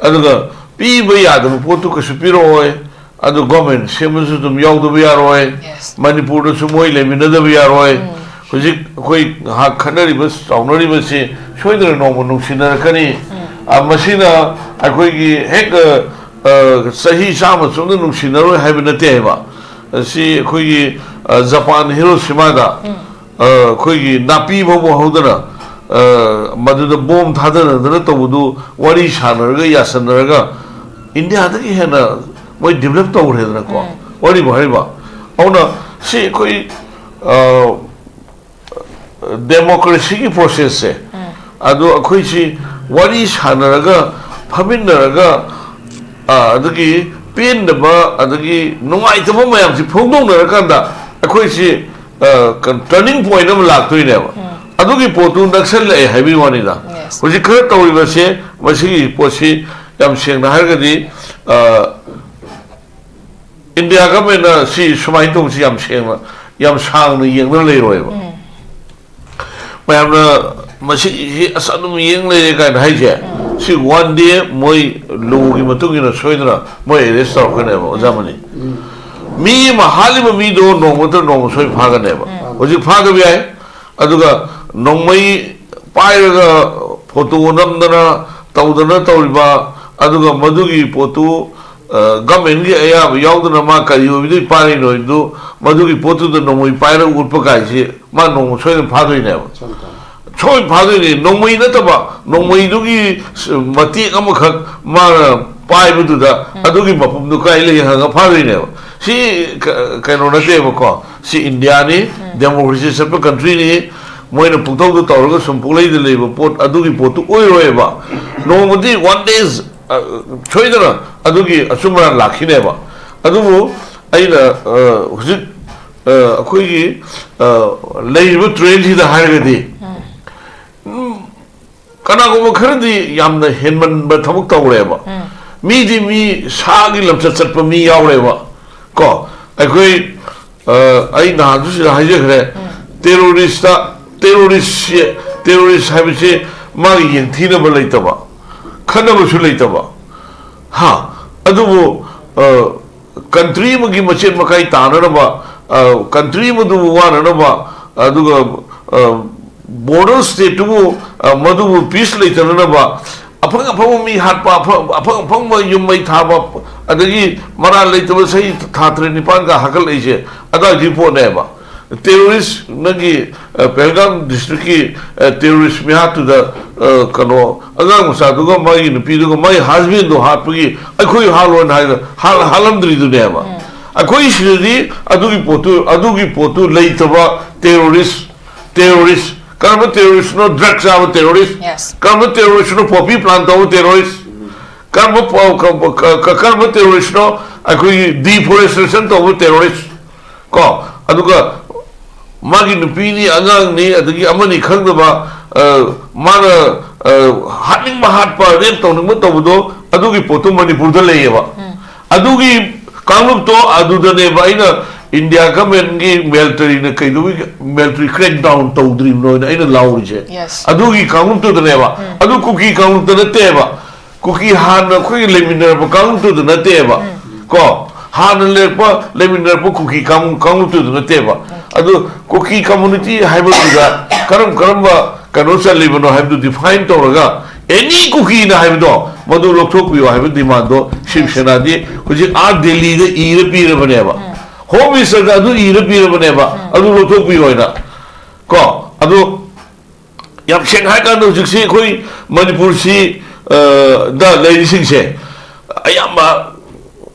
aduga piba yadaba potu kasu piroi adu government semusu dum yawdaba yaroi Manipur da su moi leminadaba yaroi hujik koi ha khanaribas saunaribas soidra nongma nungsinarkani masina akoigi hek sahi sama sungna nungsinaroi haiba nate haiba si akoigi Japan Hiroshima da akoigi napi bobo hodana madhuda bom thadana dana tawudu wari shanaraga yasanaraga India da ki hena moi develop tawre dana ko wari bhariba auna si koi democracy ki process se adu akhoi si wari shanaraga phaminaraga adagi pen ba adagi nungai taba mayam si phongdong naraga da akhoi si turning point am laktoi ne ba adugi potu naksal lai haibi wani da hoji khar tawriba se masi posi yam sengna hargadi India government si sumai tong si yam sengna yam sang na yeng na lei roi ba mayam na masi asanum yeng lei ka hai je si one day moi lu gi matung ina soidra moi restore khane ba jamani mi ma haliba mi do no mo to no soi phaga ne ba hoji phaga bi ai aduga nongmai pairaga photo namdana tawdana tawriba aduga madugi potu government gi aya yaudana ma kariyo bi pari no indu madugi potu da nongmai paira urpa kai si ma nong soi phadoi ne ba choi phadoi ne nongmai na taba nongmai dugi mati amakhak ma pai bu da adugi mapum du kai le ha ga phadoi ne ba si kaino na te ba ko si India ni democracy sab country ni moina putau do tawraga sumpulai de leba pot adugi potu oiroeba nomodi one days choidara adugi asumra lakhine ba adubu aina hujik akoigi leibu train hi da hargadi kana go khardi yamna henman ba thabuk tawreba mi di mi sagi lamcha chatpa mi yawreba ko akoi aina dusi haje khre terrorist habise magi yen thina ba leitaba khana ba su leitaba ha adubu country magi machen makai tanana ba country madu wana ba aduga border state bu madu peace leitana ba apang apang mi hatpa apang ma yumai thaba adagi mara leitaba sai thatre nipan ga hakal leise ada report ne ba terrorist nagi Pelgam district ki terrorist me hatu da kano agang musa duga mai nupi duga mai husband do hapgi akhoi halon halamdri du ne ba akhoi shiri adugi potu leitaba terrorist karma terrorist no drugs are terrorist karma terrorist no poppy plant are terrorist karma terrorist no akhoi deforestation to terrorist ko aduga magi nupini angang ni adagi amani khangdaba mana hatning mahat pa ren tawning mo tawdo adugi potu Manipur da leyeba adugi kanglup to aduda ne ba ina India government gi military na kaidu military crackdown tawdrim no ina laurije adugi kanglup to ne ba adu kuki kanglup to te ba kuki han khoi leminar ba kanglup to na te ba ko han lepa leminar ba kuki kanglup to na te ba adu kuki community haibu da karam ba kanosa libano haibu define tawraga any kuki na haibu do madu lokthok pi haibu demand do Shiv Sena di kuji a Delhi de Europe bane ba home minister adu Europe bane ba adu lokthok pi hoina ko adu yam shanghai ka no jiksi koi Manipur si da lady sing se ayamba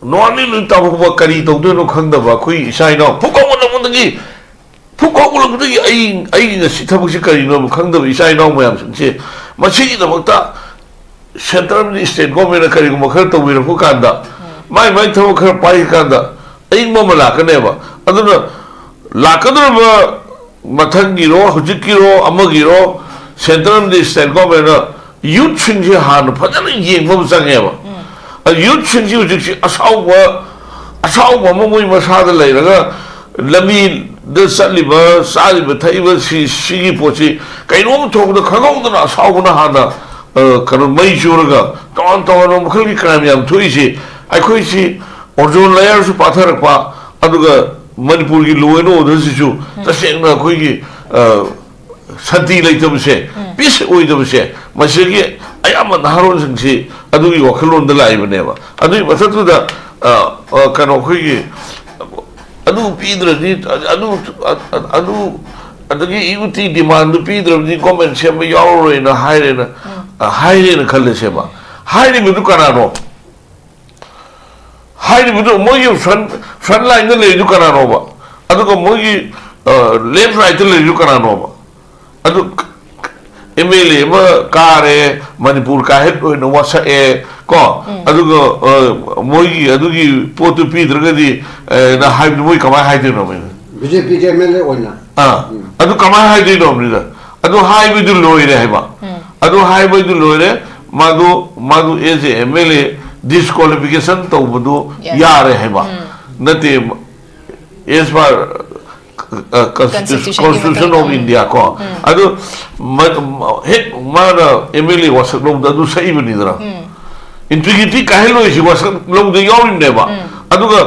noni lu tabu ba kari tawdo no khangda ba koi sai no phuko mo ngi phuko ko lu gi ai na si thabu si kari no khangda bi sai no mo yam se machi da bakta central state government kari ko khar to wir ko kanda mai thabu khar pai kanda ai mo mala ka ne ba aduna lakadra ba mathang gi ro hujik gi ro amagi ro central state government youth chinji han phajana yeng mo sang ba youth chinji hujik asaw mo moi masa da lai raga lami da saliba thaiba si pochi kaino thok da khagong da asaw na hana कनो मई चूरगा तौन तौन मखल की crime याम थोई सी अखोई सी ozone layer सु पाथरकपा अदुगा मणिपुर की लो and order Sissu तसेंगना अखोई की शांति लेतबसे पीस ओइदबसे मसिगी अयाम नहारोन सिंगसी अदुगी वखलोन द लाइबनेबा अदुई मथतुदा कनो अखोई की अदु पीद्रदी अदु अदगी इउटी डिमांड पीद्रदी गवर्नमेंट सेम यावरोइना हाइरेना खल्लेसेबा हाइरे बिदु कनानो हाइरे बिदु मोगी फ्रंट लाइन द लेजु कनानोबा अदुको मोगी लेफ्ट राइट लेजु कनानोबा अदु एमएलए म कारे मणिपुर का हेड ओइना वासए को अदुको मोगी अदुगी पोतु पीद्रगदी ना हाइब मोई कमा हाइदेनो मे बीजेपी के एमएलए ओइना अदु कमा हाइदेनो मिदा अदु हाइबिदु लोइरे हेबा अदु हाइबिदु लोइरे मादु as MLA disqualification to budu yare heba nati as per constitution of India ko adu hit mara MLA was long da du sai bani dra integrity kahelo is was long the yorin neba adu ga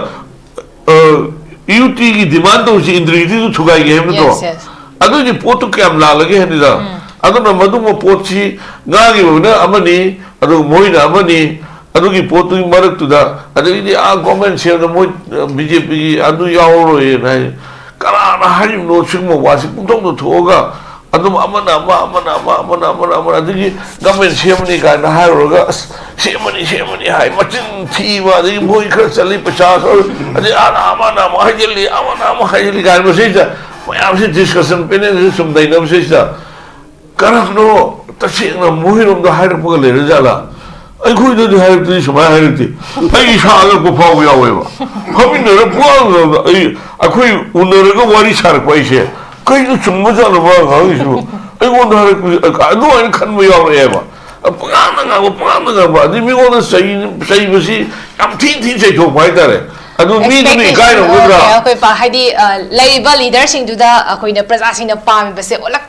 UT ki demand to integrity to chugai ge hem to adu ji potu kam la lage hen da adu na madu mo potchi ga gi na amani adu moina amani अदुगी पोतु मरक्तुदा अदगी uh government save मो BJP की अदु यावरोय नाय कराना हारिनो सिंगमो वासि पुंथोंदो थोगा अदुम अमना अदगी government सेवनी का ना हायरोगा सेमनी हाय मचिन थीवा अदगी मोई खर चली 50 और अदे अमना हाइजली का मसेजा मयाम से डिस्कशन पेने सुमदैनम सेजा करखनो तसेंगना मोहिरोम द हायरपगा लेरे जाला अखोइदि हायरति समाय हायरति अई सागा को फाव यावेबा हमिनर पुआ अखोइ उनरगा वारी सारक पाइसे कइनु चुम्म जानबा हाइसु अइगोन हार अदु अइन खनम यावेबा पगानगा अदि मिगोन सही बसी याम थीन सही थोक पाइतारे अदु मीदुनि गाइनो गदरा अखोइ पा हाइदि लेबल लीडर सिंग दुदा अखोइना प्रजा सिंग ना पाम बसे ओलक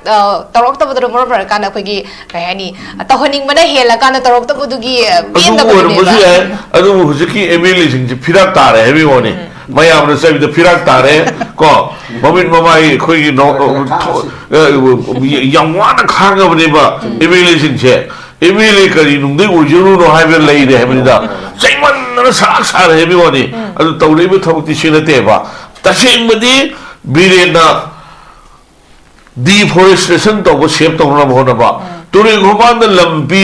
तरोक तबदरो मोर काना अखोइगी कहनी तहनिंग मना हेला काना तरोक तबदुगी पेन तबदुगी अदु हुजकी एमएलए सिंग फिराक तारे हेबी ओने मयाम ने सभी फिराक तारे को ममिन ममाई अखोइगी नो यंगवान खागबनेबा एमएलए सिंग छे एमएलए करी नुंदे उजुनु नो हाइबे लेइदे हेबनिदा सैमन न साक सार हेबी ओने अदु तौलेबे थबति सिनतेबा तसेंबदी बिरेना डिफोरेस्टेशन तो सेव तो होना तुरी घुमान लंबी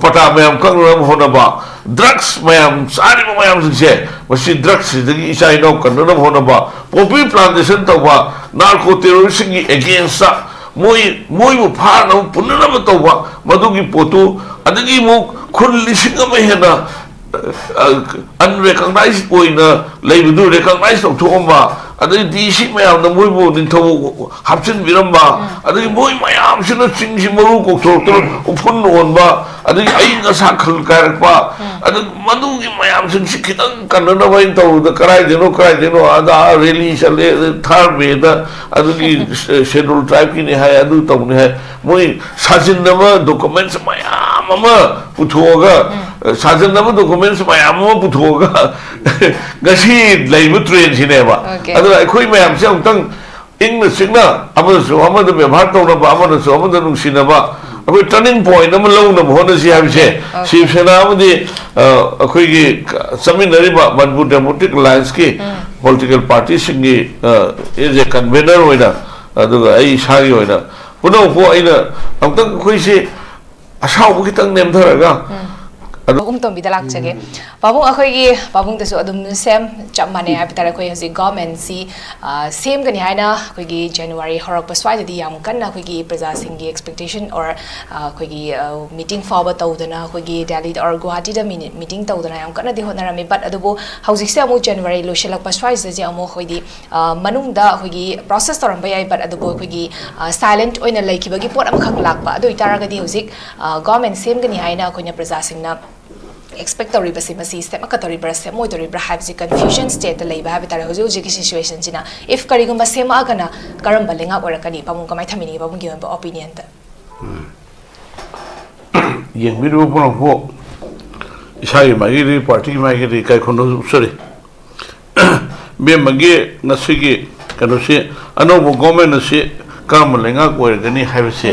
पटा मैम कंगरम होना ड्रग्स मैम सारी मैम से ड्रग्स इसा इनौ कन्नम होना पॉपी प्लांटेशन तो नार्को टेररिस्ट की अगेंस्ट मोई फान पुनम तो मधुगी पोतु अदगी मु खुन लिसिंग में हेना अनरेकग्नाइज ओइना लेबदु रेकग्नाइज तौथोमा अदगी डीसी मैम न मोइबु निंथौ हापचिन बिरम्बा अदगी मोइ मैम सिना चिंगसि मरु कोथोक्तो उफुन ओनबा अदगी अइंगा साखल कायरपा अदगी मधुगी मैम सिंसि खितंग कन्नना वइन तौ द कराय देनो आदा रैली चले थर्ड में द अदगी शेड्यूल ट्राइब की ने है अदु तौ ने है मोइ साजिनबा डॉक्यूमेंट्स मैम अमा पुथोगा साजिनबा डॉक्यूमेंट्स मैम अमा पुथोगा गसी लेबु ट्रेन सिनेबा अदु अखोइ मैम से उतंग इंग सिंगना अमदसु अमद व्यवहार तौनबा अमदसु अमद नुसिनबा अखोइ टर्निंग पॉइंट अम लौनब होनसि हाबिसे शिवसेना अमदि अखोइगी समिनरिबा मणिपुर डेमोक्रेटिक अलायंस की पॉलिटिकल पार्टी सिंगी एज ए कन्वेनर होइना अदुगा आई सागी होइना पुनो पो आइना अमतंग अखोइसे असाउ खितंग नेमधरगा Bagum tombi dalak chage babung akhoi gi babung tesu adum sem chap mane ha bitara khoi hasi government si same gani haina khoi gi January horak paswai di yam kan na khoi gi praja sing gi expectation or khoi gi meeting forward tawdana khoi gi Delhi or Guwahati da meeting tawdana yam kan di honarami but adubu housing se amu January lo shelak paswai je amu khoi di manung da khoi gi process toram bai but adubu khoi gi silent oina laikiba gi pot am khak lakpa adu itara ga di hosik government same gani haina khoi na praja sing na expect to riba si step akatori bra se moi to riba have the confusion state the labor have tare hoju ji situation jina if kari gumba sema agana karam balenga orakani pamung kamai thamini pamung gi opinion ta yengbiru pulang po isai magi party magi kai khono sorry be magi nasigi kano se ano bo government se kam lenga ko gani have se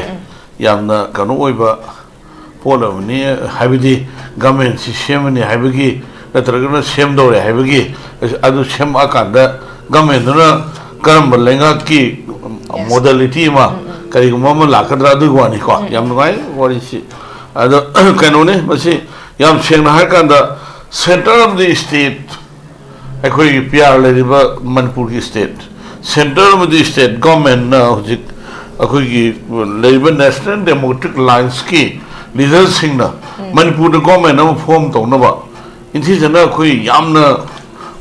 yamna kano oiba pola ni habidi government system ni habigi natragana sem dore habigi adu sem akanda government na karam lenga ki modality ma kari mama lakadra du gwani ko yam ngai wari si ado kanone masi yam seng na hakanda center of the state akoi pr leriba manipur ki state center of the state government na hojik akoi ki leriba national democratic alliance ki leader sing na manipur the government na form to na ba inthi jana akoi yam na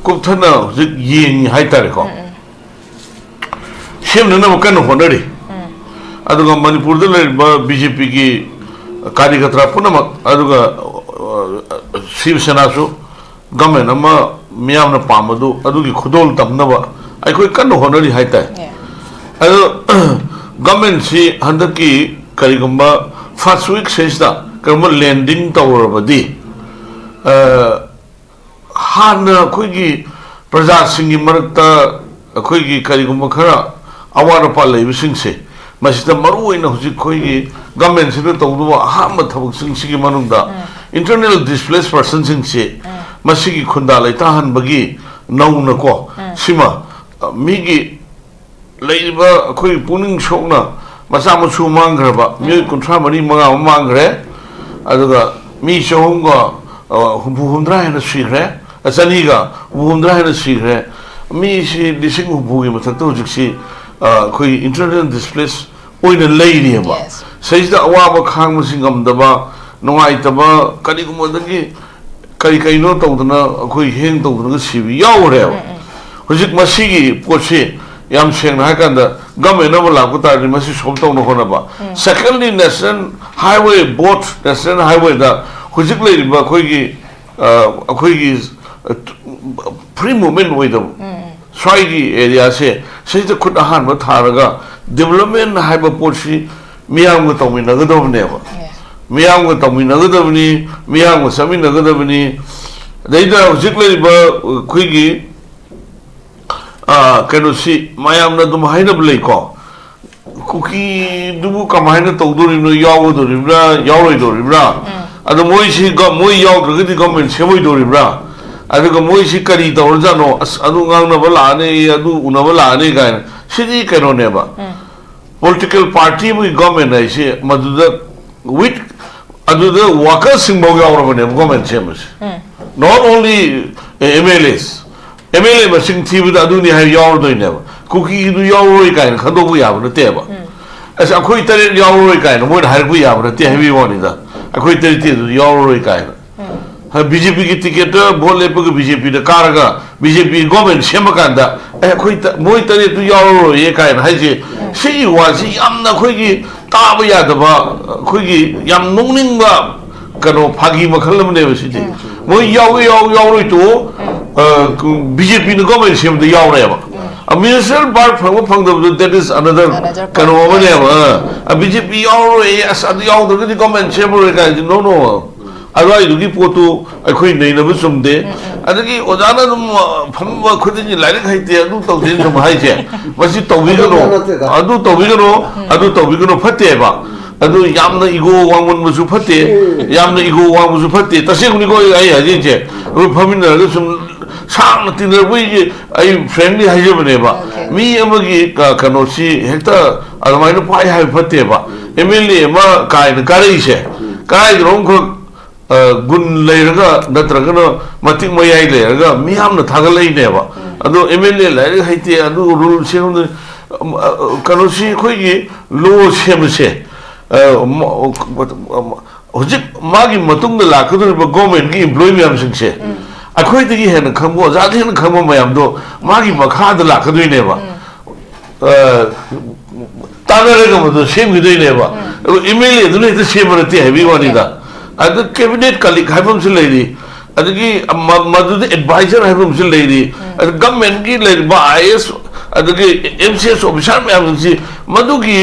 kupthana hojik yeng haitar ko sem na kan honari aduga manipur da bjp ki कार्यकर्ता पुनः Shiv Sena government मियाम पामदु खुदोल तमनब अखोई कन्न honorary हाइता government से हंदक की करिगुंबा first week सेसदा करम landing तौरबदी हान अखोई प्रजा सिंगी मरकता अखोई करिगुंबा खरा अवार पा लेबिसिंग से मसिदा मरुओइना हुजिक खोइगी गवर्नमेंट से तौदुबा अहाम थबक सिंगी मनुंगदा इंटरनल डिस्प्लेस पर्सन सिंगसे मसिगी खुंदा लेता हनबगी नौना को सिमा मीगी लेइबा खोइ पुनिंग सोकना मसा मसु मांगरबा मी कुंथ्रा मनी मंगा मांगरे अदुगा मी सोंगा हुबु हुंद्रा हेना सिगरे असनीगा हुंद्रा हेना सिगरे मी सि लिसिंग हुबुगी मथक्ता हुजिकसी कोई इंटरनल डिस्प्लेस ओइन लेनी है बा सहीदा अवाब खांग मसिंग गमदबा नुंगाइतबा करिगुमदगी कई कईनो तौदना कोई हेंग तौदना सिबि यावरे हुजिक मसिगी पोसे याम सेंगना हाकंदा गवर्नमेंट अब लागु तारनि मसि सोम तौनो होनबा secondly national highway boat national highway दा हुजिक लेरिबा कोई फ्री मूवमेंट ओइदब स्वाइगी एरिया से सही खुद अहान थारगा डेवलपमेंट हाइब पोसी मियाम तौमीनगदबने मियाम तौमीनगदबनी मियाम समीनगदबनी दैदा हुजिक लेरिबा खुइगी कनोसी मयामना दुम हाइनब लेको कुकी दुबु कमाइना तौदोरिनो यावदोरिब्रा यावरोइदोरिब्रा अदो मोइसी मोइ यावद्रगदि गवर्नमेंट सेमोइदोरिब्रा अदुगा मोइसी करी तौरजानो अदु गांगनबा लाने अदु उनबा लाने गायन सिदी कनोनेबा पॉलिटिकल पार्टी मु गवर्नमेंट है मदुदा विथ अदुदा वर्कर्स सिंग बौ यावरबने गवर्नमेंट सेमस नॉट ओनली एमएलए मसिंग थीबदा अदुनि हाय यावरदोइनेबा कुकी दु यावरोइ कायन खदोबु याबा नतेबा अस अखोइ तरे यावरोइ कायन मोइ हारबु याबा नते हेबी वनिदा अखोइ तरे ते यावरोइ कायन बीजेपी की टिकट बोल लेपग बीजेपी द कारगा बीजेपी गवर्नमेंट सेमकांदा अखोइ मोइ तरे तु यावरो ये कायन हाइजे सी वासी यामना खोइगी ताबा यादबा खोइगी याम नोंगनिंगबा कनो फागी मखलमने बसिदि मोइ यावरोइ तो बीजेपी न government सेमद यावरेबा a minister bar from that is another kano a BJP yauro as adu yauro the government chamber guys no अरवाई दुगी पोतु अखोई नहीं नबु सुमदे अदगी ओजाना दुम फमवा खुदिनि लाइक हाइते अदु तौदिन सुम हाइजे मसि तौबिगनो फतेबा अदु यामना इगो वांगमन मसु फते यामना इगो वांगमसु फते तसेगुनि को आई हाजिजे फमिनरग सुम सांग तिनर बुई आई फ्रेंडली हाइजे बनेबा मी अमगी कनोसी हेक्ता अरमाइनो पाइ हाइ फतेबा एमएलए मा काइन कारेइसे काय रोंखो गुन लेरगा नत्रगनो मतिक मयाई लेरगा मियामना थागलैनेबा अदो एमएलए लाइक हाइते अदु रूल सेम कनोसी खोइगी लो सेमसे हुजिक मागी मतुंग लाखदुरबा गवर्नमेंट की एम्प्लॉय म्याम सिंगसे अखोइदगी हेन खंबो जादे हेन खंबो म्याम दो मागी मखाद लाखदुइनेबा तानरेगा मदो सेमगिदुइनेबा एमएलए दुने ते सेमरते हेबी वानिदा अदु कैबिनेट कलिक हाइबम से लेरी अदगी मदुद एडवाइजर हाइबम से लेरी अदु गवर्नमेंट की लेबा आईएएस अदगी एमसीएस ऑफिसर म्याम से मदुगी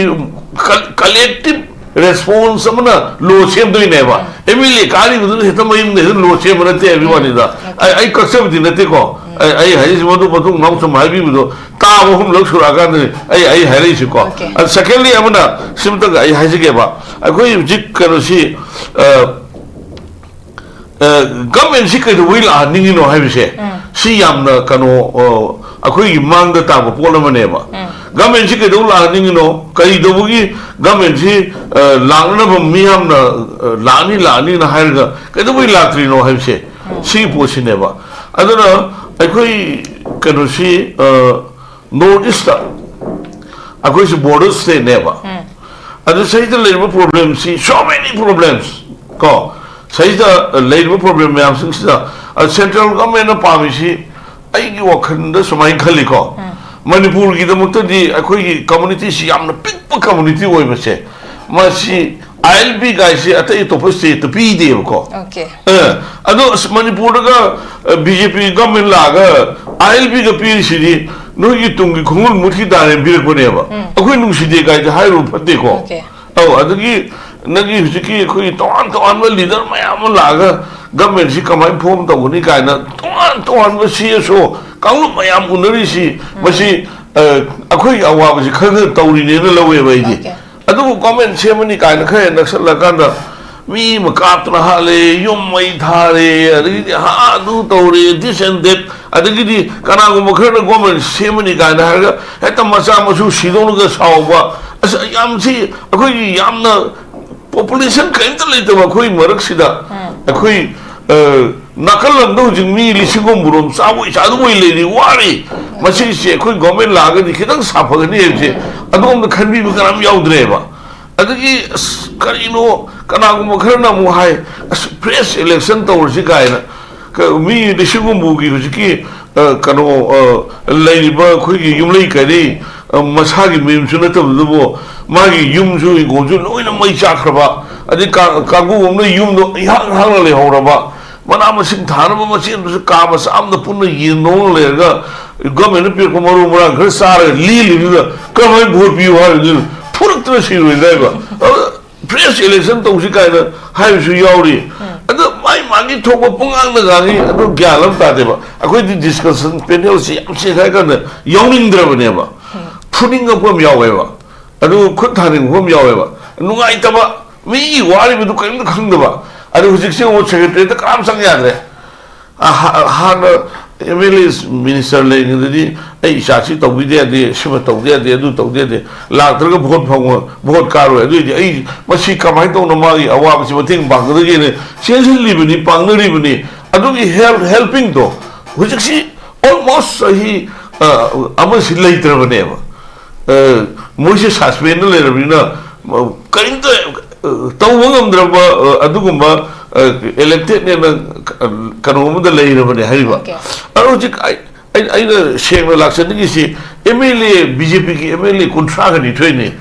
collective response amna lo sem doi ne ba emile kari bu he tam yim ne lo sem na te everyone da ai kasam din te ko ai hai ji modu modu ngam sam hai bi bu ta bo hum lok sura ga ne ai hai ri si ko secondly amna sim ta ai hai ji ge ba ai ko jik ka ro si government si ka do will a ni no hai bi se si yam na kano akhoi mang da ta bo la ma ne ba government si ka do la ni no kai do bu gi government si lang na ba mi ham na la ni na hai ga ka do will la tri no hai se si po si ne ba aduna akhoi kano si north east akhoi si border state ne ba adu sai da labor problems si so many problems ko sai da labor problem me am sing sa central government na pa mi si ai gi wakhan da samai khali ko manipur gi da mukta di akhoi gi community si yamna big community oi ba se ma si ILB guy si atai to post to pi de ko okay adu manipur ga BJP government la ga ILB ga pi si di no gi tung gi khungul muthi da ne bir ko ne ba akhoi nung si de ga ja hai ru phatte ko oh adu gi nagi hujiki khoi ton ma leader mayam la ga government si kamai phom to ni ka na ton ma si so kanglu mayam unari si masi akhoi awa ba si khang tawri ne na lawe ba ji adu comment semani ka na khay naksal la kan da mi makap na hale yum mai thare adi ha adu tawri this and that adi di kana go mkhar na government semani ka na ha eta masa masu sidon ga saw ba asa yam si akhoi yam na population kain ta le ta khoi marak sida akhoi nakal lam do jing mi li singom burom sa woi sa do woi le ni wari masi se khoi government la ga ni khidang sa pha ni je adom da khan bi bu karam yaw dre ba adagi karino kana go khar na mu hai press election to ur si kai na ka mi li singom bu gi ki kano lai ba khoi gi yum lai ka ri masa gi mim su na ta bu bo ma gi yum su go ju loi na mai cha khra ba adi ka gu um na yum do hang le ho ra ba mana masing thana ba masin su ka ba sam da pun yi no le ga government pe ko maru mura ghar sar li ga ka mai bhor pi wa ni phurak tra si ro dai ba press election to si kai na hai su yaw ri adu mai ma gi thok ba pungang na ga ni adu gyalam ta de ba akoi di discussion panel si am si kai ka na yawning dra ba ne ba phuning ga pom yaw ba adu khut thaning pom yaw ba nungai ta ba mi wari bu du kai na khang da ba adu hujik se o secretary ta kam sang ya de han MLA minister le ni di ai sha chi to bi de de shima to de de du to de la tra ga bhot phang bhot kar ho du ai ma si kamai to no ma gi awa si ting bang de ge ne chen li bi ni pang ni bi ni adu gi helping to hujik si almost hi ama si lai tra ba ne ba mo si suspend le ra bi na kain to tau wangam draba adugumba elected ne na kanum da lei rabane hariba aro jik ai na sheng laksan ni si MLA BJP ki MLA kontra ga ni thoi ne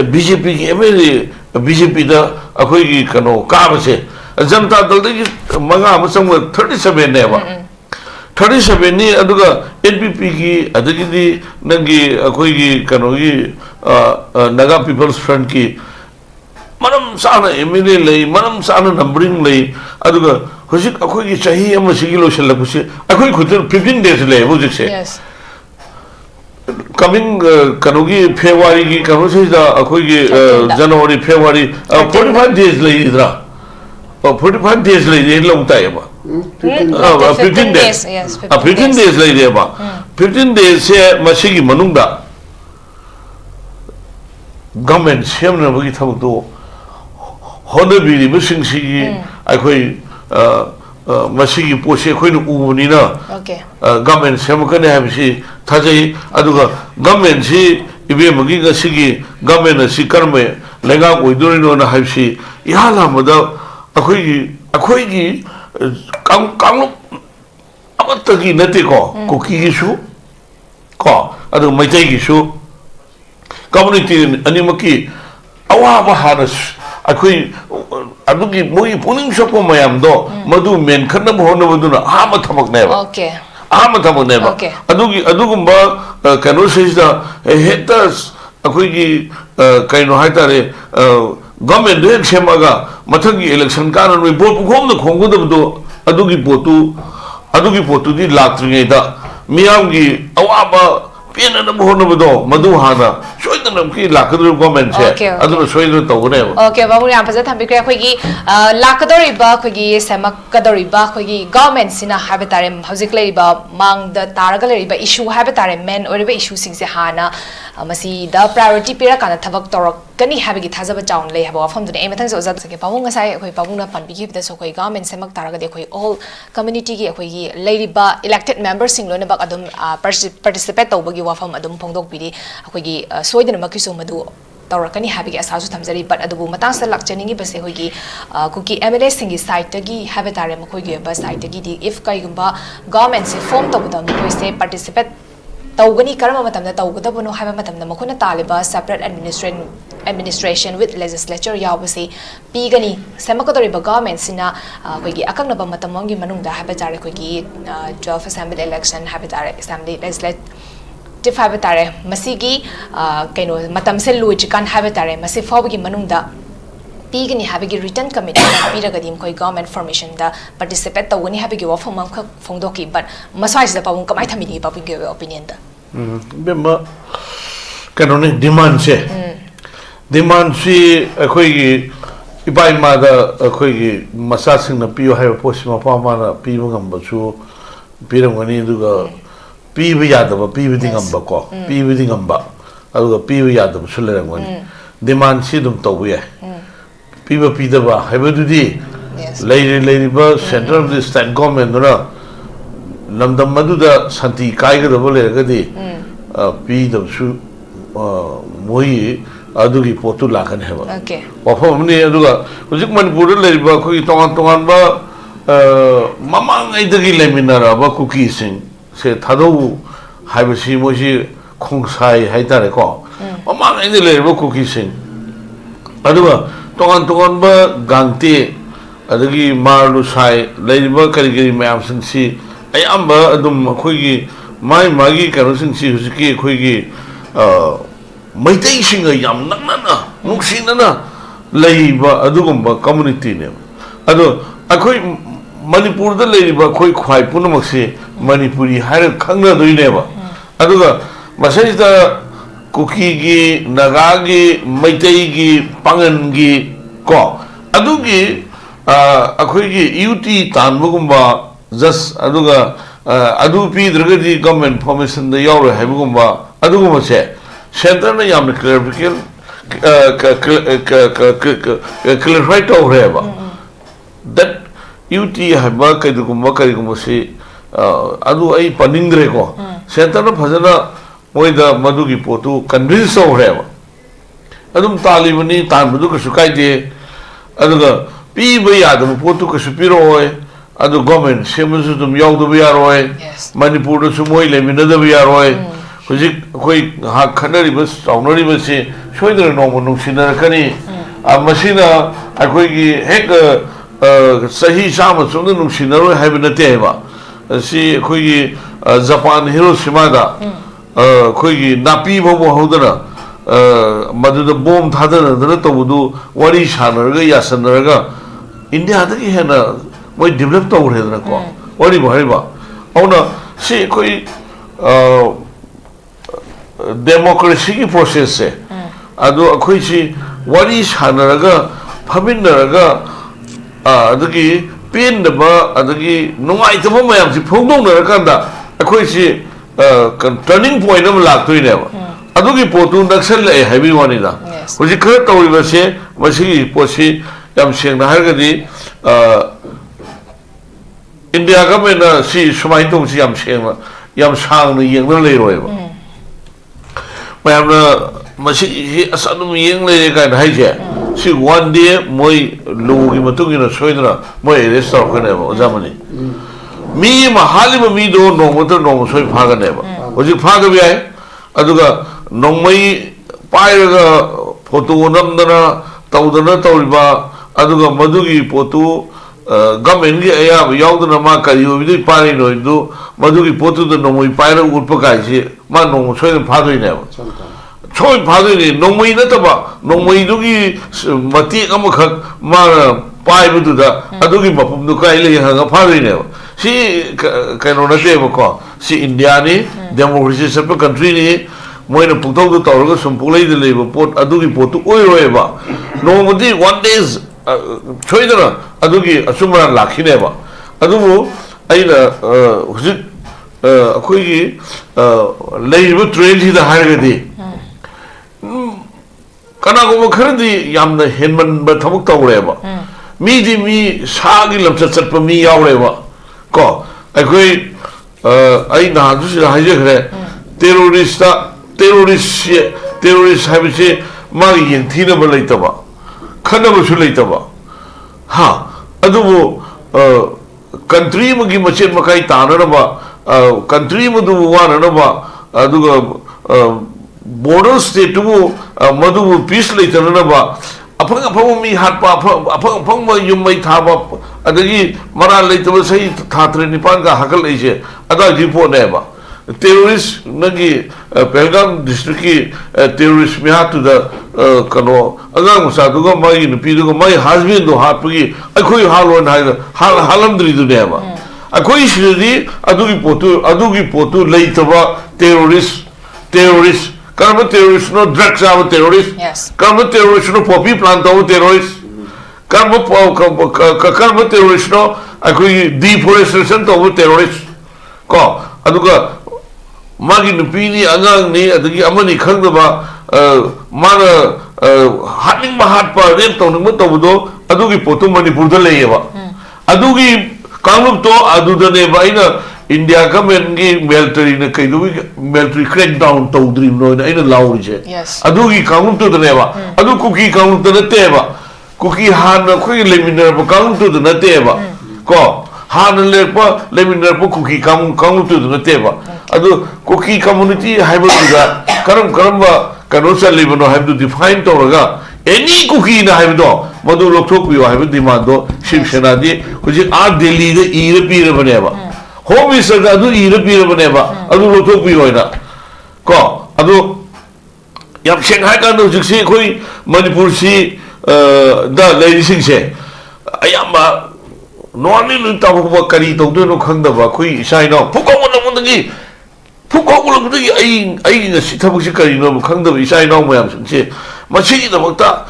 BJP ki MLA BJP da akhoi gi kano ka ba se janata dal da gi manga ma sang 37 ne ba 37 ni aduga NPP ki adagi di nangi akhoi gi kano gi Naga People's Front ki manam sana MLA lei manam sana numbering lei aduga hojik akhoi gi chahi ama sigilo shella kusi akhoi khud 15 days le hojik se yes coming kanogi February gi kano se da akhoi gi January February 45 days lei idra 45 days lei ye long tai ba 15 days yes 15 days lei de ba 15 days se masigi manung da government semna bagi thabuk do honabiri masing sigi akhoi masigi pose khoi nu ubuni na okay government sem ka ne habisi thajai aduga government si ibe magi ga sigi government si karme lenga oidori no na habisi ihala mada akhoi gi kang amatagi nate ko koki gi su ko adu maitai gi su community animaki awa bahana akhoi adugi moi puning shopo mayam do madu men khanna bhona baduna ama thamak ne ba okay ama thamak ne ba adugi adugumba kano sejda heta akhoi gi kaino haitare government हेक सेमगा मथंगी election कान vote पुखोम खोंगदबदो अदुगी पोतु दी लाक्त्रिङैदा मियामगी अवाबा पेननब होनबदो मधु हाना सोइदन की लाकदर गवर्नमेंट से अदुन सोइदन तौगने ओके बाबू याम फजा थंबिक्रे अखोगी लाकदोरिबा अखोगी सेमकदोरिबा अखोगी गवर्नमेंट सिना हाबे तारे हौजिक लेरिबा मांग द तारगा लेरिबा इशू हाबे तारे मेन ओरिबा इशू सिंगसे हाना मसी द प्रायोरिटी पिरा काना थबक तौरक कनी हाबेगी थाजबा चाउन ले हाबा वफम दुने एमथंग ओजा सके पाबुंग ngasai अखोई पाबुंगना पानबिगिबदा सोखोई गवर्नमेंट सेमक तारगा दे अखोई ऑल कम्युनिटी की अखोई लेरिबा इलेक्टेड मेंबर्स सिंग लोने बक अदुम पार्टिसिपेट तौबगी वफम अदुम फोंदोकबिरी अखोई सोइदन मकिसु मदु तौरकनी हाबी आसासु थमजरी बट अदुबु मतांग स लक्चनिंगी बसे होगी कुकी एमएलए सिंगी साइट तगी हाबे तारे मखोई गे बस साइट तगी दी इफ काइगुंबा गवर्नमेंट से फॉर्म तौबदा मखोई से पार्टिसिपेट तौगनी करम मतमदा तौगदबनो हाबे मतमदा मखोना तालिबा सेपरेट administration with legislature यावसे पीगनी सेमकदोरिबा गवर्नमेंट सिना कोइगी अकंगनबा मतमंगी मनुंगदा हाबे तारे कोइगी 12 assembly election हाबे तारे assembly legislative हाबे तारे मसीगी कइनो मतम से लुइजिकान हाबे तारे मसी फावगी मनुंगदा पीगनी हाबेगी रिटर्न कमिटी पीरगदी मखोई गवर्नमेंट फॉर्मेशन दा पार्टिसिपेट तौगनी हाबेगी वफम खक फोंदोकी बट मसाइस दा पाबुं कमाई थमिनी पाबुंगे ओपिनियन दा बेमा कनोने डिमांड से डिमांड से अखोई इबाई मादा अखोई मसा सिंह न पियो हाय पोस्ट मपा माना पीबो गंबसु पीरमगनी दुगा पीबो यादब पीबो दिंगंबा को पीबो दिंगंबा अदुगा पीबो यादब सुलेरमगनी डिमांड से दुम तौबो याय पीबो पीदबा हायबदुदी लेरिबा central of the state government ना लमदम मदुदा शांति कायगदब लेरगदी पीदबसु मोई अदुगी पोतु लाखन है वफमने अदुगा हुजिक मनपुर लेरिबा खोई तोंगान तोंगान बा ममांग ऐदगी लेमिनाराबा कुकी सिंग से थादौ हाइबसी मोसी खोंसाई हाइतारे को ममांग ऐदे लेरिबा कुकी सिंग अदुगा तोंगान तोंगान बा गांगते अदगी मारलु साई लेरिबा करिगरी मयाम सिंसी अयाम्बा अदुम खोइगी माई मागी कनो सिंसी हुजिकी खोइगी मैतई सिंग याम नंगना नुक्सिनना लेइबा अदुगुम्बा कम्युनिटी ने अदो अखोई मणिपुर द लेइबा खोई ख्वाई पुनमक्से मणिपुरी हार खंगना दोइनेबा अदुगा मसैदा कुकी गी नगा गी मैतई गी पांगन गी को अदुगी अखोई गी यूटी तानबुगुम्बा जस अदुगा अदु पीद्रगदी गवर्नमेंट फॉर्मेशन द यावरे हाइबुगुम्बा अदुगुम्बा से सेंटर ने याम क्लैरिफिकेशन क्लैरिफाई तो हो रहा है दैट यूटी हबा करिगुम्बा से अदु आई पनिंग्रे को सेंटर ने फजना मोइदा मधुगी पोतु कन्विंस हो रहा है अदुम तालिबनी तानबदु कसु काइदे अदुगा पीबा यादब पोतु कसु पिरोय अदु गवर्नमेंट सेमसु तुम यावदबो यारोय मणिपुर दसु मोइ लेमिनदबो यारोय हुजिक कोई हा खनरिबा साउनरिबा से सोइदर नोमो नुसिनरकनी मसिना अखोइगी हेक सही साम सुंद नुसिनरोय हाइब नते हेबा सि अखोइगी जापान हिरोशिमादा अखोइगी नापी बबो हौदना मदुद बोम थादनदना तबुदु वारी सानरगा यासनरगा इंडिया दगी हेना मोइ डेवलप तौरेदना को वारी बहरिबा औना सि कोई डेमोक्रेसी की प्रोसेस से अदो अखोई सी वारी सानरगा फमिनरगा अदगी पेनदबा अदगी नुंगाइतबा मयाम सी फोंदोंनरकांदा अखोई सी टर्निंग पॉइंट अम लाक्तोइनेबा अदुगी पोतु नक्सल ले हाइबी वानिदा हुजि खर तौरिबसे मसिगी पोसी याम सेंगना हारगदी इंडिया गवर्नमेंट सी सुमाइ तोंसी याम सेंगना याम सांगना येंगना लेरोयबा मैमना मसी असदुम येंग ले काइन हाइजे सी वन डे मोय लोगी मतुगिना सोइदना मोय अरेस्ट तौरकनेबा ओजामनी मी महालिब मी दो नोमतो नोम सोइ फागनेबा होजि फागबि आय अदुगा नोंमै पाइरगा फोटो नमदना तौदना तौरिबा अदुगा मदुगी पोतु गवर्नमेंट की अयाब यावदना मा करियोबिदि पारिनोइदु मदुगी पोतु द नोमोइ पाइरा उटप काइसे मा नोम सोइदन फादोइनेबा 초이 파도니 농무이 나타봐 농무이두기 마티 아무각 마 파이브두다 아두기 마품도 가일레 하가 파도이네요 시 카노나테버코 시 인디아니 데모크라시 서브 컨트리니 모이나 북토도 떠오르고 숨불레이드 레이버 포트 아두기 포트 오이로에바 노무디 원 데이즈 초이더라 아두기 아수마라 라키네바 아두부 아이나 후지 거기 레이버 트레인지다 하르게디 까나고 그런데 얌나 헨만 타복 떠오래봐 미디 미 사기 럼차 쳤고 미 야오래봐 거 거기 아이 나주시 하이제 그래 테러리스트 하듯이 막 인티나 벌레 있다봐 큰나고 술래 있다봐 하 아두부 country magi macet makai tanana ba country madu wana ba aduga border state mu madu peace le tanana ba apang mi hat pa apang ma yum mai tha ba adagi mara le to sai thatre nipan ka hakal le je ada report ne ba terrorist nagi Pelgam district ki terrorist me hat to the kano agang sa duga mai ni pi duga mai husband do hat pi akoi halon halamdri du ne ba akoi shiri adugi potu leitaba terrorist karma terrorist no drugs are terrorist Yes. karma terrorist no poppy plant are terrorist karma terrorist no akoi deforestation to terrorist ko aduga magi nupi ni angang ni adagi amani khangdaba mana haning mahat pa rem tawning mo tawdo adugi potu manipur da leyeba adugi kangup to aduda ne ba ina India government gi military na kaidu military crackdown tawdri no ina lauri je Yes. adugi kangup to da ne ba adu kuki kangup to na te ba kuki han na khoi leminar ba kangup to da na te ba ko han le pa leminar pa kuki kangup to da na te ba adu kuki community haibu da karam ba kano salibano haibu define tawraga any kuki na haibu do madu lokthok pi haibu demand do Shiv Sena di kuji a Delhi de ire pire bane ba home minister da adu ire pire bane ba adu lokthok pi hoina ko adu yam shanghai ka no jiksi koi manipur si da lady sing se ayamba noni nu ta ko kari to do no khangda ba koi sai no phuko mo no gi phuko ko gi ai na si thabuk si kari no khangda ba sai no mo yam se machi da bakta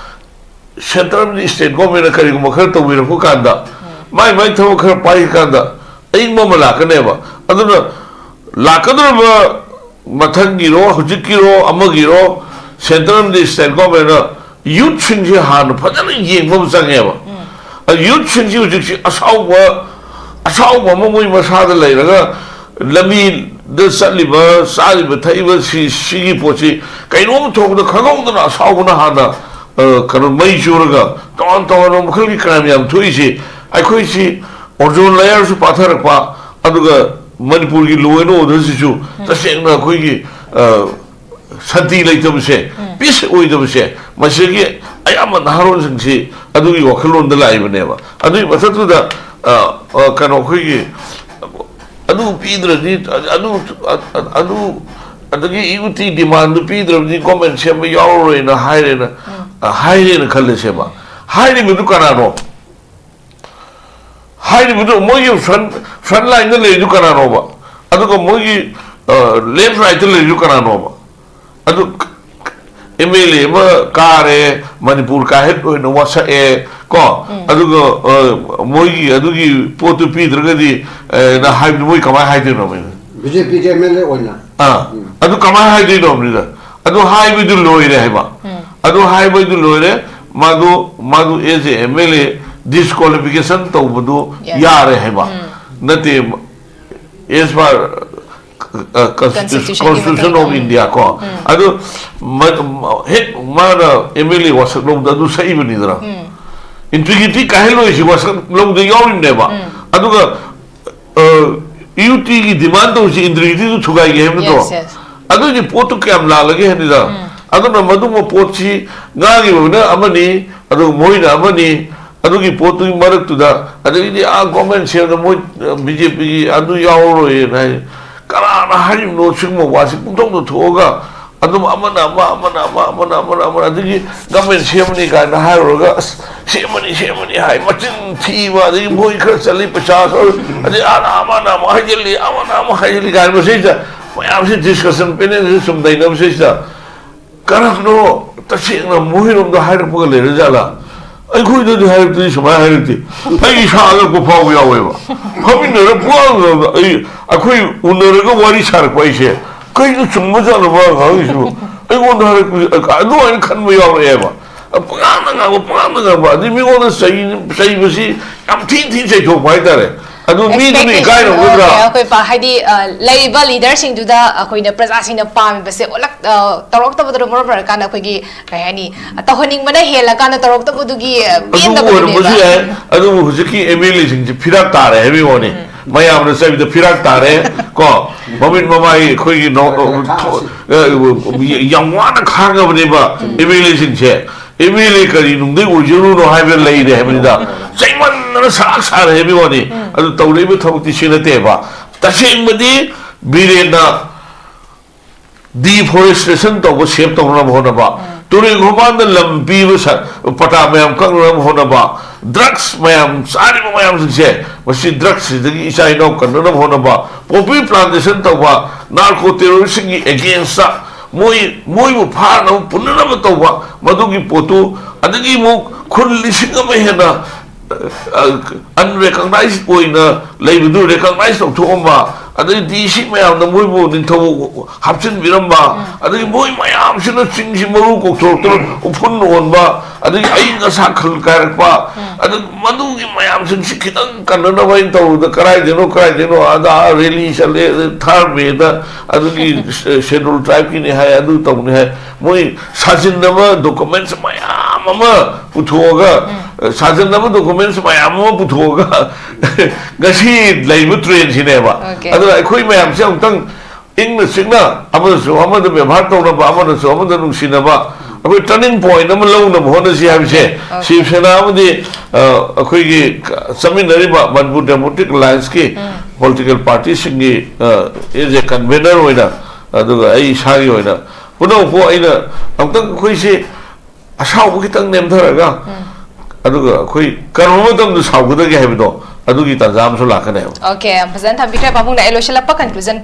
central state government kari ko khar to wir ko kanda mai thabu khar pai kanda ai mo mala ka ne ba aduna lakadra ba mathang gi ro hujik gi ro amagi ro central state government youth chinji han phajana yeng mo sange ba youth chinji hujik asau ba mo ma sa da lai raga lami da saliba saliba thaiba si pochi kaino thok da khagong da asau na hana kanu mai churaga ton no khali kram yam thui si ai khoi si orjon layer su pathar pa aduga manipur gi loeno da si chu ta seng na khoi gi santi lai tam se peace oi da se masigi ayama naharon sing si adugi wakhalon da lai bane ba adui basatu da kanu khoi gi adu pidra ni adu adagi iuti demand pidra ni comment sem yaw na haire na khalle se ba haire mi du kana no haire mi du mo yu front line le du kana no ba adu ko mo gi left right le du kana no ba adu MLA ma kare manipur ka het no wasa e ko adugo moi adugi potu pidra gadi na haib moi kama haide no me BJP MLA oina adu kama haide no me da adu haib du loire heba adu haib du loire madu as a MLA disqualification to budu yare heba nate as far Constitution of India ko adu het mana MLA was no adu sai bani dara integrity kahelo isi was no de yorin ne ba adu ga UT ki demand to si integrity to thugai ge hem to adu ni potu kam la lage hen da adu na madu mo pochi nga gi na amani adu moina amani adu ki potu marak tu da adu ni a government se no mo BJP adu yawo ro ye na karana harim no chingmo wasi putong to thoga ꯑꯗꯨꯝ ꯑꯃꯅ ꯑꯗꯒꯤ government ꯁꯦꯝꯃꯅꯤ ꯀꯥꯏꯅ ꯍꯥꯏꯔꯨꯔꯒ ꯑꯁ ꯁꯦꯝꯃꯅꯤ ꯍꯥꯏ ꯃꯆꯤꯟ ꯊꯤꯕ ꯑꯗꯒꯤ ꯃꯣꯏ ꯈꯔ ꯆꯠꯂꯤ ꯄꯩꯁꯥ ꯈꯔ ꯑꯗꯩ ꯑꯃꯅ ꯑꯃꯨꯛ ꯍꯥꯏꯖꯤꯜꯂꯤ ꯀꯥꯏꯅ ꯃꯁꯤꯗ ꯃꯌꯥꯝꯁꯤ ꯗꯤꯁꯀꯁꯟ ꯄꯦꯅꯦꯜꯁꯤ ꯁꯨꯝ ꯂꯩꯅꯕꯁꯤꯗ ꯀꯔꯝꯅꯣ ꯇꯁꯦꯡꯅ ꯃꯣꯏꯔꯣꯝꯗ ꯍꯥꯏꯔꯛꯄꯒ ꯂꯩꯔꯖꯥꯠꯂꯥ ꯑꯩꯈꯣꯏꯗꯗꯤ ꯍꯥꯏꯔꯛꯇꯗꯤ ꯁꯨꯃꯥꯏꯅ ꯍꯥꯏꯔꯛꯇꯦ ꯑꯩ ꯏꯁꯥ ꯑꯉꯛꯄ ꯐꯥꯎꯕ ꯌꯥꯎꯋꯦꯕ ꯐꯝꯃꯤꯟꯅꯔ ꯄꯨꯡꯉꯥꯡꯗ ꯑꯩꯈꯣꯏ ꯎꯅꯔꯒ ꯋꯥꯔꯤ ꯁꯥꯔꯛꯄ ꯑꯩꯁꯦ ꯀꯩꯅꯣ ꯆꯨꯝꯕꯖꯥꯠꯂꯕ ꯉꯥꯡꯉꯤꯁꯤꯕꯨ ꯑꯩꯉꯣꯟꯗ ꯍꯥꯏꯔꯛꯄ ꯑꯗꯨꯃꯥꯏꯅ ꯈꯟꯕ ꯌꯥꯎꯔꯛꯑꯦꯕ ꯄꯨꯡꯉꯥꯡꯗ ꯉꯥꯡꯕ ꯑꯗꯩ ꯃꯤꯉꯣꯟꯗ ꯆꯩꯕꯁꯤ ꯌꯥꯝ ꯊꯤꯅ ꯆꯩꯊꯣꯛꯄ ꯍꯥꯏꯇꯥꯔꯦ ꯑꯗꯨ ꯃꯤꯗꯨꯅ ꯏꯀꯥꯏꯔꯝꯒꯗ꯭ꯔꯥ ꯑꯩꯈꯣꯏ ꯍꯥꯏꯗꯤ ꯂꯩꯔꯤꯕ ꯂꯤꯗꯔꯁꯤꯡꯗꯨꯗ ꯑꯩꯈꯣꯏꯅ ꯄ꯭ꯔꯖꯥꯁꯤꯡꯅ ꯄꯥꯝꯃꯤꯕꯁꯦ ꯇꯧꯔꯛꯇꯕꯗꯨꯅ ꯃꯔꯝ ꯑꯣꯏꯔꯀꯥꯟꯗ ꯑꯩꯈꯣꯏꯒꯤ ꯀꯩ ꯍꯥꯏꯅꯤ ꯇꯧꯍꯟꯅꯤꯡꯕꯅ ꯍꯦꯜꯂꯀꯥꯟꯗ ꯇꯧꯔꯛꯇꯕꯗꯨꯒꯤ ꯑꯗꯨ ꯑꯣꯏꯔꯝꯕꯁꯨ ꯌꯥꯏ ꯑꯗꯨꯕꯨ ꯍꯧꯖꯤꯛꯀꯤ ꯑꯦꯝ ꯑꯦꯜ ꯑꯦꯁꯤꯡꯁꯦ ꯐꯤꯔꯥꯛ ꯇꯥꯔꯦ ꯍꯥꯏꯕꯒꯤ ꯋꯥꯅꯤ ꯃꯌꯥꯝꯅ ꯆꯩꯕꯗ ꯐꯤꯔꯥꯛ ꯇꯥꯔꯦ ꯀꯣ ꯃꯃꯤꯠ ꯃꯃꯥꯏ ꯑꯩꯈꯣꯏꯒꯤ ꯌꯥꯝ ꯋꯥꯅ ꯈꯥꯡꯉꯕꯅꯦꯕ ꯑꯦꯝ ꯑꯦꯜ ꯑꯦꯁꯤꯡꯁꯦ ꯑꯦꯝ ꯑꯦꯜ ꯑꯦ ꯀꯔꯤ ꯅꯨꯡꯗꯩ ꯑꯣꯏꯖꯔꯨꯅꯣ ꯍꯥꯏꯕ ꯂꯩꯔꯦ ꯍꯥꯏꯕꯅꯤꯗ ꯆꯩꯃꯟꯗꯅ ꯁꯥꯔꯦ ꯍꯥꯏꯕꯒꯤ ꯋꯥꯅꯤ ꯑꯗꯨ ꯇꯧꯔꯛꯏꯕ ꯊꯕꯛꯇꯤ ꯁꯤ ꯅꯠꯇꯦꯕ ꯇꯁꯦꯡꯕꯗꯤ ꯕꯤꯔꯦꯟꯅ ꯗꯤꯐꯣꯔꯦꯁꯇꯦꯁꯟ ꯇꯧꯕ ꯁꯦꯞ ꯇꯧꯅꯕ ꯍꯣꯠꯅꯕ ꯇꯨꯔꯦꯜ ꯈꯣꯡꯕꯥꯟꯗ ꯂꯝ ꯄꯤꯕ ꯄꯇꯥ ꯃꯌꯥꯝ ꯀꯛꯅꯅꯕ ꯍꯣꯠꯅꯕ ꯗ꯭ꯔꯒꯁ ꯃꯌꯥꯝ ꯆꯥꯔꯤꯕ ꯃꯌꯥꯝꯁꯤꯡꯁꯦ ꯃꯁꯤ ꯗ꯭ꯔꯒꯁꯁꯤꯗꯒꯤ ꯏꯆꯥ ꯏꯅꯥꯎ ꯀꯟꯅꯅꯕ ꯍꯣꯠꯅꯕ ꯄꯣꯄꯤ ꯄ꯭ꯂꯥꯟꯇꯦꯁꯟ ꯇꯧꯕ ꯅꯥꯔꯀꯣ ꯇꯦꯔꯣꯔꯤꯁꯁꯤꯡꯒꯤ ꯑꯦꯒꯦꯟꯁꯇ ꯃꯣꯏꯕꯨ ꯐꯥꯅꯕ ꯄꯨꯟꯅꯅꯕ ꯇꯧꯕ ꯃꯗꯨꯒꯤ ꯄꯣꯠꯇꯨ ꯑꯗꯒꯤ ꯑꯃꯨꯛ ꯈꯨꯟ 1,000 ꯍꯦꯟꯅ ꯑꯟꯔꯦꯀꯒꯅꯥꯏꯖ ꯑꯣꯏꯅ ꯂꯩꯕꯗꯨ ꯔꯦꯀꯒꯅꯥꯏꯖ ꯇꯧꯊꯣꯛꯑꯝꯕ ꯑꯗꯒꯤ ꯗꯤ ꯁꯤ ꯃꯌꯥꯝꯅ ꯃꯣꯏꯕꯨ ꯅꯤꯡꯊꯧ ꯍꯥꯞꯆꯤꯟꯕꯤꯔꯝꯕ ꯑꯗꯒꯤ ꯃꯣꯏ ꯃꯌꯥꯝꯁꯤꯅ ꯆꯤꯡꯁꯤ ꯃꯔꯨ ꯀꯣꯛꯊꯣꯔꯛꯇꯨꯅ ꯎꯐꯨꯟ ꯑꯣꯟꯕ ꯑꯗꯒꯤ ꯑꯏꯪ ꯑꯁꯥ ꯈꯜ ꯀꯥꯏꯔꯛꯄ ꯑꯗꯨ ꯃꯗꯨꯒꯤ ꯃꯌꯥꯝꯁꯤꯡꯁꯤ ꯈꯤꯇꯪ ꯀꯟꯅꯅꯕ ꯑꯩꯅ ꯇꯧꯕꯗ ꯀꯔꯥꯏꯗꯅꯣ ꯑꯗ ꯔꯦꯂꯤ ꯆꯠꯂꯦ 3 ꯃꯦꯗ ꯑꯗꯨꯒꯤ ꯁꯦꯗꯨꯜ ꯇ꯭ꯔꯥꯏꯕꯀꯤꯅꯤ ꯍꯥꯏ ꯑꯗꯨ ꯇꯧꯅꯤ ꯍꯥꯏ ꯃꯣꯏ ꯁꯥꯖꯤꯟꯅꯕ ꯗꯣꯀꯨꯃꯦꯟꯠꯁ ꯃꯌꯥꯝ ꯑꯃ ꯄꯨꯊꯣꯛꯑꯒ 사전나무 도쿠멘트 마야모 부토가 같이 레이브 트렌시네바 아들 거의 마야ም시 엄청 잉는 식나 아무도 ବ୍ୟବ하र तौनबा 아무도 नुसिनबा अखोई टर्निंग पॉइंट अम लौनब होनसि हाबिसे शिवसेना अमदि अखोईगी समिनरिबा मनपुर डेमोक्रेटिक अलायंस की पॉलिटिकल पार्टी सिंगी एज ए कन्वेनर होइना अदुगा आई सागी होइना पुनोपो आइना अमतंग अखोईसे असाउबु खितंग नेमधरगा अदुगा अखोई कर्ममतंदु साउगदगे हाबिदो अदुगी तंजामसु लाखने ओके फजन थबिख्रे पाबुंग ना एलोशला कंक्लूजन